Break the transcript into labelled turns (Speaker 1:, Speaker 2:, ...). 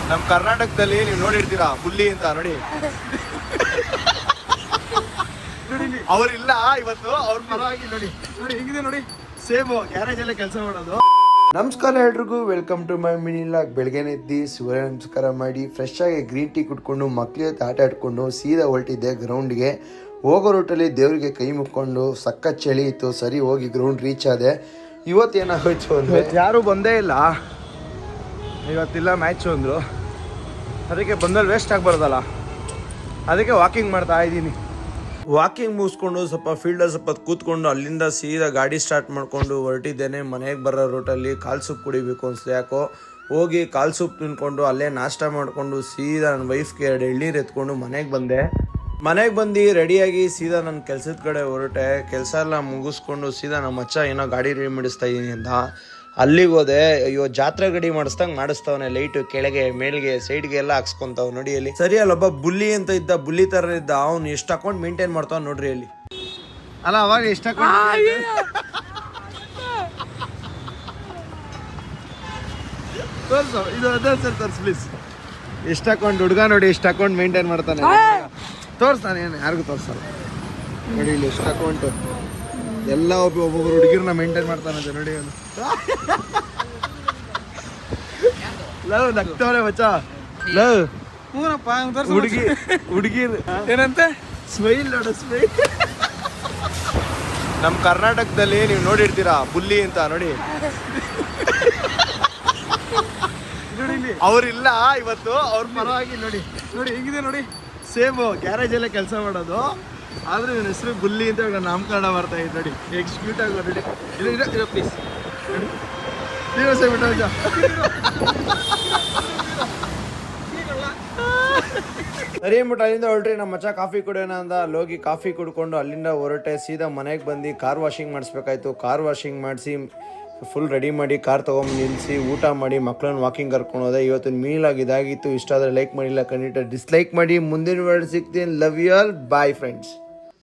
Speaker 1: ನಮ್ಮ ಕರ್ನಾಟಕದಲ್ಲಿ ನೀವು ನೋಡಿರ್ತೀರಾ ಬುಲ್ಲಿ ಅಂತ ನೋಡಿ. ಅವ್ರಿಲ್ಲ ಇವತ್ತು, ಅವ್ರ ಪರವಾಗಿ ನೋಡಿ ನೋಡಿ ಹೆಂಗಿದೆ ನೋಡಿ, ಸೇಮ್ ಗ್ಯಾರೇಜ್ ಅಲ್ಲೇ ಕೆಲಸ ಮಾಡೋದು. ನಮಸ್ಕಾರ ಎಲ್ರಿಗೂ, welcome to my mini vlog. ಬೆಳಗ್ಗೆನೆ ಎದ್ದು ಸೂರ್ಯ ನಮಸ್ಕಾರ ಮಾಡಿ ಫ್ರೆಶ್ ಆಗಿ ಗ್ರೀನ್ ಟೀ ಕುಟ್ಕೊಂಡು ಮಕ್ಳ ಜೊತೆ ಆಟ ಆಡ್ಕೊಂಡು ಸೀದಾ ಹೊರಟಿದ್ದೆ ಗ್ರೌಂಡ್ಗೆ. ಹೋಗೋ ರೂಟಲ್ಲಿ ದೇವರಿಗೆ ಕೈ ಮುಕ್ಕೊಂಡು ಸಖತ್ ಚಳಿ ಇತ್ತು, ಸರಿ ಹೋಗಿ ಗ್ರೌಂಡ್ ರೀಚ್ ಆದೆ. ಇವತ್ತೇನಾಗೋಯ್ತು ಅಂದರೆ ಯಾರೂ ಬಂದೇ ಇಲ್ಲ, ಇವತ್ತಿಲ್ಲ ಮ್ಯಾಚು ಅಂದರು. ಅದಕ್ಕೆ ಬಂದಲ್ಲಿ ವೇಸ್ಟ್ ಆಗಬಾರ್ದಲ್ಲ, ಅದಕ್ಕೆ ವಾಕಿಂಗ್ ಮಾಡ್ತಾ ಇದ್ದೀನಿ. ವಾಕಿಂಗ್ ಮುಗಿಸ್ಕೊಂಡು ಸ್ವಲ್ಪ ಫೀಲ್ಡಲ್ಲಿ ಸ್ವಲ್ಪ ಕೂತ್ಕೊಂಡು ಅಲ್ಲಿಂದ ಸೀದಾ ಗಾಡಿ ಸ್ಟಾರ್ಟ್ ಮಾಡಿಕೊಂಡು ಹೊರಟಿದ್ದೇನೆ. ಮನೆಗೆ ಬರೋ ರೂಟಲ್ಲಿ ಕಾಲು ಸೂಪ್ ಕುಡಿಬೇಕು ಅನಿಸ್ತು ಯಾಕೋ. ಹೋಗಿ ಕಾಲು ಸೂಪ್ ತಿನ್ಕೊಂಡು ಅಲ್ಲೇ ನಾಷ್ಟ ಮಾಡಿಕೊಂಡು ಸೀದಾ ನನ್ನ ವೈಫ್ಗೆ 2 ಎಳ್ನೀರು ಎತ್ಕೊಂಡು ಮನೆಗೆ ಬಂದೆ. ಮನೆಗೆ ಬಂದು ರೆಡಿಯಾಗಿ ಸೀದಾ ನನ್ನ ಕೆಲಸದ ಕಡೆ ಹೊರಟೆ. ಕೆಲಸ ಎಲ್ಲ ಮುಗಿಸ್ಕೊಂಡು ಸೀದಾ ನಮ್ಮ ಮಚ್ಚ ಏನೋ ಗಾಡಿ ರೆಡಿ ಮಾಡಿಸ್ತಾ ಇದ್ದೀನಿ ಅಂತ ಅಲ್ಲಿಗೆ ಹೋದೆ. ಅಯ್ಯೋ, ಜಾತ್ರೆ ಗಡಿ ಮಾಡಿಸ್ದಂಗೆ ಮಾಡಿಸ್ತಾವನೆ. ಲೈಟು ಕೆಳಗೆ ಮೇಲ್ಗೆ ಸೈಡ್ಗೆ ಎಲ್ಲ ಹಾಕ್ಸ್ಕೊಂತಾವ್ ನೋಡಿ. ಅಲ್ಲಿ ಸರಿ ಅಲ್ಲೊಬ್ಬ ಬುಲ್ಲಿ ಅಂತ ಇದ್ದ, ಬುಲ್ಲಿ ತರ ಇದ್ದ. ಅವ್ನು ಎಷ್ಟು ಅಕೌಂಟ್ ಮೇಂಟೈನ್ ಮಾಡ್ತಾವ ನೋಡ್ರಿ ಅಲ್ಲಿ. ಅಲ್ಲ ಅವಾಗ ಎಷ್ಟು ಅಕೌಂಟ್ ತೋರ್ಸು, ಇದು ಅದೇ ಸರ್ ತೋರ್ಸು ಪ್ಲೀಸ್. ಎಷ್ಟು ಅಕೌಂಟ್ ಹುಡುಗ ನೋಡಿ, ಎಷ್ಟು ಅಕೌಂಟ್ ಮೇಂಟೈನ್ ಮಾಡ್ತಾನೆ. ತೋರಿಸ್ತಾನೆ, ಏನು ಯಾರಿಗೂ ತೋರಿಸಲ್ಲ ನೋಡಿ. ಇಲ್ಲಿ ಎಷ್ಟು ಅಕೌಂಟು ಎಲ್ಲ ಒಬ್ಬೊಬ್ಬರು ಹುಡುಗಿರನ್ನ ಮೇಂಟೈನ್ ಮಾಡ್ತಾನಂತೆ ನೋಡಿ. ಅವನು ಲವ್ ನಗ್ತವ್ರೆ ಮಚ್ಚ. ಲವ್ ಹುಡುಗಿ ಏನಂತೆ ಸ್ಮೈಲ್ ನೋಡು, ಸ್ಮೈಲ್. ನಮ್ಮ ಕರ್ನಾಟಕದಲ್ಲಿ ನೀವು ನೋಡಿರ್ತೀರಾ ಬುಲ್ಲಿ ಅಂತ ನೋಡಿ. ಅವ್ರಿಲ್ಲ ಇವತ್ತು, ಅವ್ರ ಪರವಾಗಿ ನೋಡಿ ನೋಡಿ ಹೆಂಗಿದೆ ನೋಡಿ, ಸೇಮ್ ಗ್ಯಾರೇಜ್ ಅಲ್ಲೇ ಕೆಲಸ ಮಾಡೋದು. ಆದ್ರೆ ಇವನ ಹೆಸರು ಬುಲ್ಲಿ ಅಂತ ಇವಾಗ ನಾಮಕರಣ ಮಾಡ್ತಾ ಇದ್ದು ನೋಡಿ. ಎಕ್ಸ್ಕ್ಯೂಟ್ ಆಗಿ ನೋಡಿ. ಇರೋ ಪ್ಲೀಸ್ ಸರಿ ಅಂದ್ಬಿಟ್ಟು ಅಲ್ಲಿಂದ ಹೊರಟ್ರಿ. ನಮ್ಮ ಮಚ್ಚ ಕಾಫಿ ಕುಡಿಯೋಣ ಅಂದ. ಅಲ್ಲಿ ಹೋಗಿ ಕಾಫಿ ಕುಡ್ಕೊಂಡು ಅಲ್ಲಿಂದ ಹೊರಟೆ. ಸೀದಾ ಮನೆಗೆ ಬಂದು ಕಾರ್ ವಾಷಿಂಗ್ ಮಾಡಿಸ್ಬೇಕಾಯ್ತು. ಕಾರ್ ವಾಷಿಂಗ್ ಮಾಡಿಸಿ ಫುಲ್ ರೆಡಿ ಮಾಡಿ ಕಾರ್ ತೊಗೊಂಡು ನಿಲ್ಲಿಸಿ ಊಟ ಮಾಡಿ ಮಕ್ಕಳನ್ನ ವಾಕಿಂಗ್ ಕರ್ಕೊಂಡು ಹೋದೆ. ಇವತ್ತಿನ ಮೀಲಾಗಿ ಇದಾಗಿತ್ತು. ಇಷ್ಟ ಆದರೆ ಲೈಕ್ ಮಾಡಿಲ್ಲ ಖಂಡಿತ ಡಿಸ್ಲೈಕ್ ಮಾಡಿ. ಮುಂದಿನ ವರ್ಡ್ ಸಿಗ್ತೀನಿ. Love you all, bye friends.